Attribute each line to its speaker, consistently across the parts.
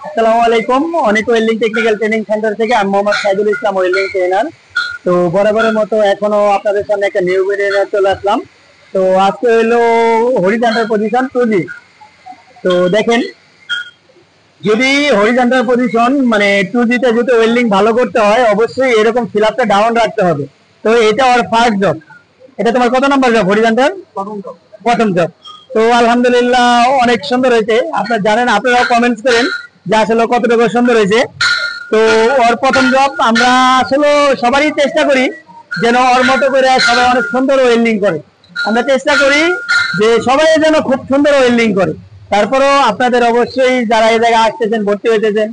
Speaker 1: আসসালামু আলাইকুম। অনেক ওয়েল্ডিং টেকনিক্যাল ট্রেনিং সেন্টার থেকে আমি মোহাম্মদ সাইদুল ইসলাম, ওয়েল্ডিং ট্রেনার। তো বরাবরের মতো এখনো আপনাদের সামনে একটা নিউ ভিডিও নিয়ে চলে আসলাম। তো আজকে হলো হরিজন্টাল পজিশন 2G। তো দেখেন, যদি হরিজন্টাল পজিশন মানে 2G তে যদি ওয়েল্ডিং ভালো করতে হয়, অবশ্যই এরকম ফিলাপটা ডাউন রাখতে হবে। তো এটা ওর ফার্স্ট জব। এটা তোমার কত নম্বর জব হরিজন্টাল? প্রথম জব। তো আলহামদুলিল্লাহ অনেক সুন্দর হয়েছে। আপনারা জানেন, আপনারাও কমেন্টস করেন যে আসলে কতটুকু সুন্দর হয়েছে। তো ওর প্রথম জব। আমরা আসলে সবারই চেষ্টা করি যেন ওর মতো করে সবাই অনেক সুন্দর ওয়েল্ডিং করে। আমরা চেষ্টা করি যে সবাই যেন খুব সুন্দর ওয়েল্ডিং করে। তারপরেও আপনাদের অবশ্যই যারা এই জায়গায় আসতেছেন, ভর্তি হইতেছেন,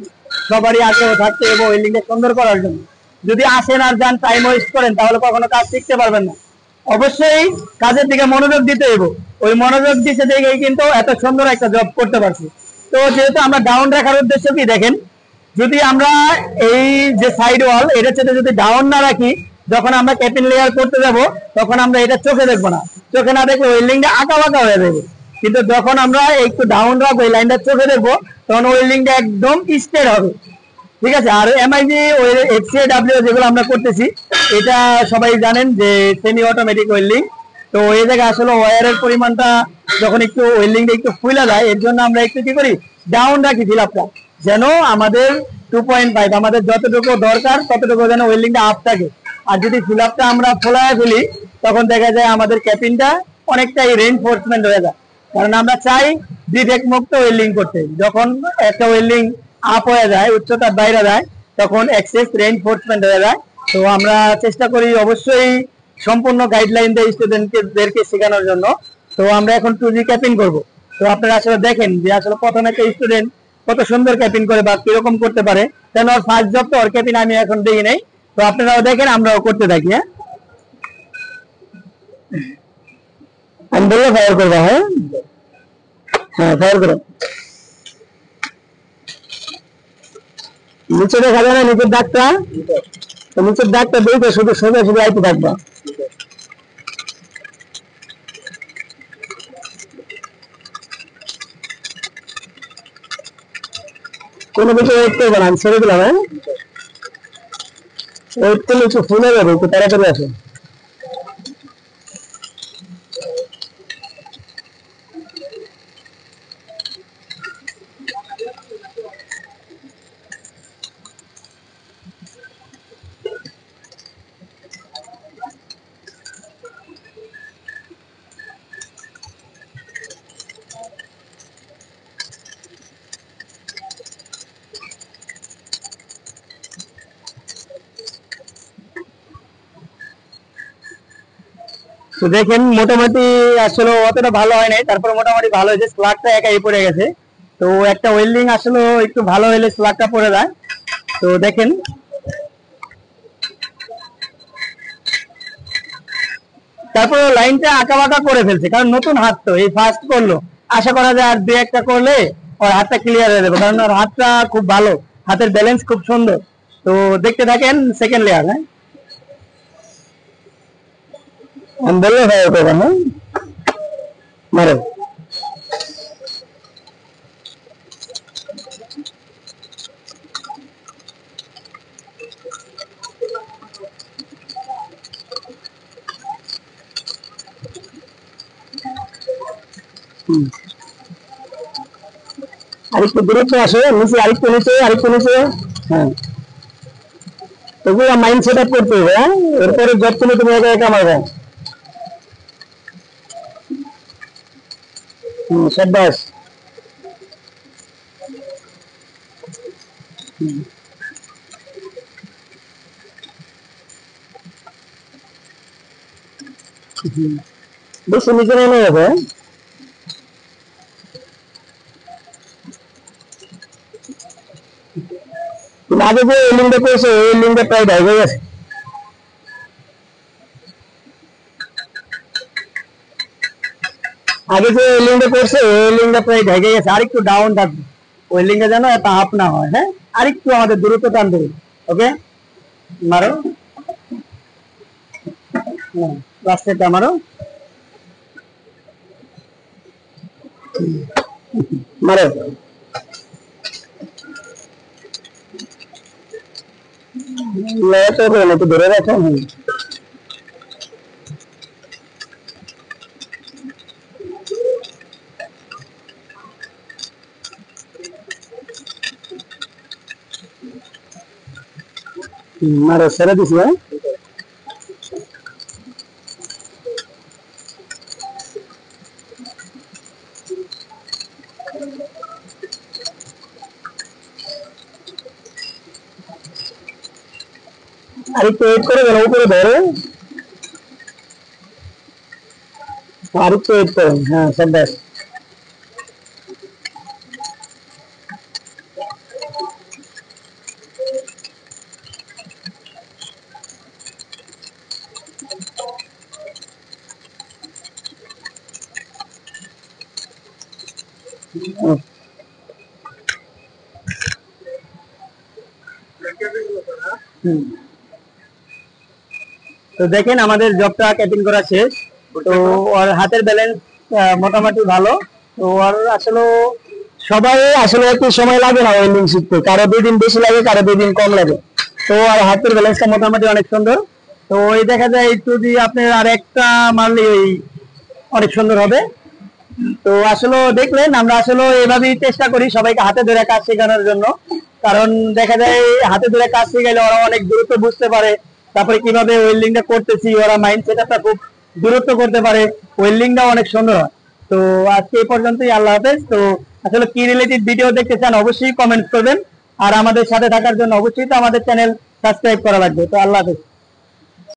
Speaker 1: সবারই আগ্রহ থাকতে এবং ওয়েল্ডিংটা সুন্দর করার জন্য। যদি আসেন আর যান, টাইম ওয়েস্ট করেন, তাহলে কখনো কাজ শিখতে পারবেন না। অবশ্যই কাজের দিকে মনোযোগ দিতে হইব। ওই মনোযোগ দিতে দেখেই কিন্তু এত সুন্দর একটা জব করতে পারছি। তো যেহেতু আমরা ডাউন রাখার উদ্দেশ্য কি দেখেন, যদি আমরা এই যে সাইড ওয়াল এটা যদি ডাউন না রাখি, যখন আমরা ক্যাপিং লেয়ার করতে যাব তখন আমরা এটা চোখে দেখবো না। চোখে না দেখলে ওয়েল্ডিংটা আঁকা বাঁকা হয়ে যাবে। কিন্তু যখন আমরা একটু ডাউন রাখবো, এই লাইনটা চোখে দেখবো, তখন ওয়েল্ডিংটা একদম স্ট্রেট হবে। ঠিক আছে। আর এমআইজি এফসিএডব্লিউ যেগুলো আমরা করতেছি, এটা সবাই জানেন যে সেমি অটোমেটিক ওয়েল্ডিং। তো এই জায়গায় আসলে ওয়্যারের পরিমাণটা যখন একটু ওয়েল্ডিংটা একটু ফুলা যায়, এর জন্য আমরা একটু কি করি, ডাউন রাখি ফিলাপটা, যেন আমাদের 2.5 আমাদের যতটুকু দরকার ততটুকু যেন ওয়েল্ডিংটা আপ থাকে। আর যদি ফিলাপটা আমরা ফোলায় ফেলি, তখন দেখা যায় আমাদের ক্যাপিংটা অনেকটাই রেইনফোর্সমেন্ট হয়ে যায়। কারণ আমরা চাই ডিফেক্ট মুক্ত ওয়েল্ডিং করতে। যখন একটা ওয়েল্ডিং আপ হয়ে যায়, উচ্চতার বাইরে যায়, তখন এক্সেস রেইনফোর্সমেন্ট হয়ে যায়। তো আমরা চেষ্টা করি অবশ্যই সম্পূর্ণ গাইডলাইন দেয় স্টুডেন্টদেরকে শেখানোর জন্য। তো আমরা এখন 2G ক্যাপিং করব। তো আপনারা আসলে দেখেন যে আসলে প্রথমে একটা স্টুডেন্ট কত সুন্দর ক্যাপিং করে বা কিরকম করতে পারে। কেন ওর ফার্স্ট জব তো, ওর ক্যাপিং আমি এখন দেখি নাই। তো আপনারাও দেখেন, আমরাও করতে থাকি। হ্যাঁ, আমি বললে ফায়ার করবো। হ্যাঁ হ্যাঁ, ফায়ার করো। নিচে দেখা যায় না নিচের দাগটা? নিচের দাগটা দেখে শুধু সোজা সোজা আইতে থাকবা। কোনো কিছু ওয়েট করবে না, আমি ছেড়ে দিলাম। হ্যাঁ, ওয়েট করলে একটু ফুলে যাবে, একটু তাড়াতাড়ি আসে। তো দেখেন, মোটামুটি আসলে অতটা ভালো হয় নাই, তারপর মোটামুটি ভালো হয়েছে। স্লাগটা একাই পড়ে গেছে। তো একটা ওয়েল্ডিং আসলে একটু ভালো হলে স্লাগটা পড়ে যায়। তো দেখেন, তারপর লাইনটা আঁকা বাঁকা করে ফেলছে, কারণ নতুন হাত তো, এই ফার্স্ট করলো। আশা করা যায় আর 2-1টা করলে ওর হাতটা ক্লিয়ার হয়ে যাবে, কারণ ওর হাতটা খুব ভালো, হাতের ব্যালেন্স খুব সুন্দর। তো দেখতে থাকেন সেকেন্ড লেয়ার। হ্যাঁ, আমি বললে ভাই করবেন। হ্যাঁ, মারো। আরেকটু দূরত্ব আসে, নিচে আরেকটু নিচে, আরেকটু নিচে। হ্যাঁ, এগুলো মাইন্ড সেট আপ করতে হবে। হ্যাঁ, এরপরে যতক্ষণ তুমি একা একা মারবে। সাব্বাস। বেশি নিচে নেমে যাবে। তুমি আগে যে ওয়েল্ডিংটা করেছো, ওই ওয়েল্ডিংটা প্রায় ঢাই হয়ে গেছে। আগে যে ওয়েল্ডিংটা করছে, ওই ওয়েল্ডিংটা প্রায় ঢেকে গেছে। আরেকটু ডাউন থাকবে ওয়েল্ডিংটা, যেন এত আপ না হয়। হ্যাঁ, আরেকটু আমাদের দূরত্ব টান দেবে। ওকে, মারো। হ্যাঁ, লাস্টেরটা মারো। মারো। একটু ধরে রাখুন। আরে ছেড়ে দিছি। হ্যাঁ, আরেকটু ওয়েট করে দেন, উপরে ধরে আরেকটু ওয়েট করেন। হ্যাঁ সব ব্যাস। তো দেখেন আমাদের জবটা ক্যাটিং করা শেষ। তো ওর হাতের ব্যালেন্স মোটামুটি ভালো। তো ওর আসলে সবাই আসলে একটু সময় লাগে না ওয়েল্ডিং শিখতে, কারো 2 দিন বেশি লাগে, কারো 2 দিন কম লাগে। তো আর হাতের ব্যালেন্সটা মোটামুটি অনেক সুন্দর। তো ওই দেখা যায় একটু যদি আপনি আর একটা মারলে অনেক সুন্দর হবে। তো আসলে দেখলেন আমরা আসলে এভাবেই চেষ্টা করি সবাইকে হাতে ধরে কাজ শেখানোর জন্য। কারণ দেখা যায় হাতে ধরে কাজ শিখাইলে ওরা অনেক দ্রুত বুঝতে পারে, তারপরে কিভাবে ওয়েল্ডিংটা করতেছি ওরা মাইন্ড সেটআপটা খুব দ্রুত করতে পারে, ওয়েল্ডিংটা অনেক সুন্দর হয়। তো আজকে এই পর্যন্তই, আল্লাহ হাফেজ। তো আসলে কি রিলেটেড ভিডিও দেখতে চান অবশ্যই কমেন্ট করবেন, আর আমাদের সাথে থাকার জন্য অবশ্যই তো আমাদের চ্যানেল সাবস্ক্রাইব করা লাগবে। তো আল্লাহ হাফেজ।